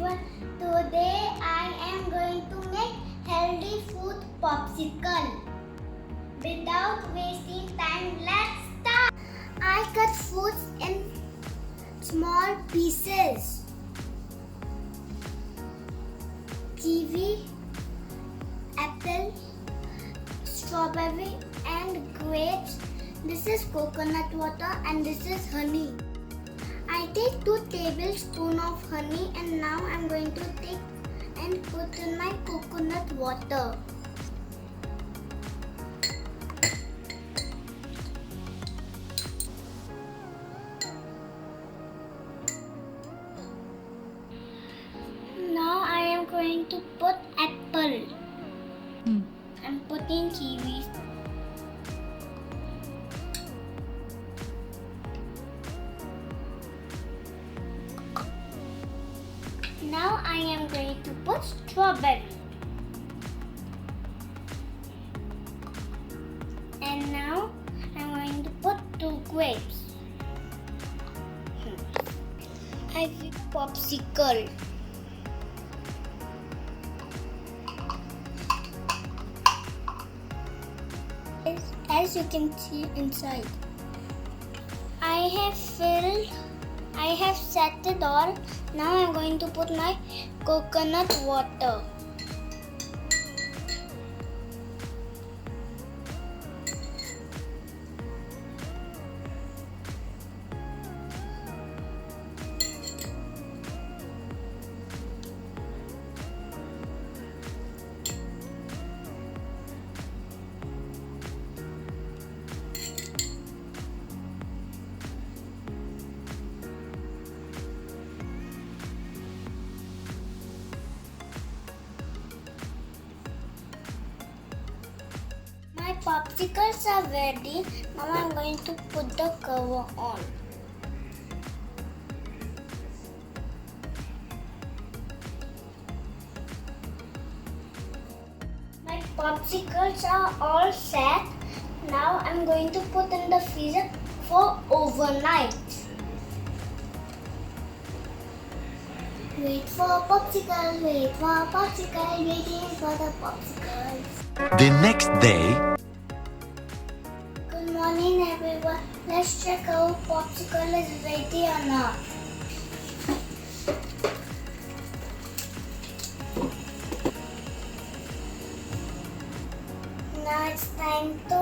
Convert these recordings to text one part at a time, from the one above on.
everyone. Today I am going to make healthy fruit popsicle. Without wasting time, let's start. I cut fruits in small pieces. Kiwi, apple, strawberry and grapes. This is coconut water and this is honey. I take 2 tablespoons of honey and now I am going to take and put in my coconut water. Now I am going to put apple. I'm putting kiwi. Now I am going to put strawberry. And now I am going to put 2 grapes. I will popsicle. As you can see inside, I have set it all. Now I am going to put my coconut water. My popsicles are ready. Now I am going to put the cover on. My popsicles are all set. Now I am going to put in the freezer for overnight. Wait for popsicle, wait for popsicle, waiting for the popsicles. The next day. Good morning everyone. Let's check our popsicle is ready or not. Now it's time to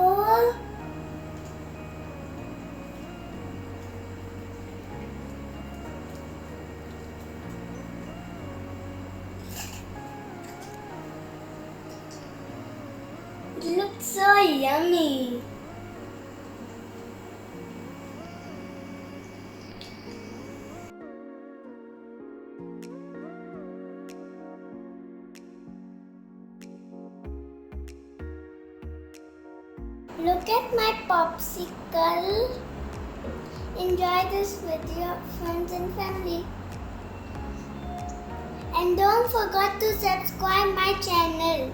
it looks so yummy. Look at my popsicle. Enjoy this with your friends and family. And don't forget to subscribe my channel.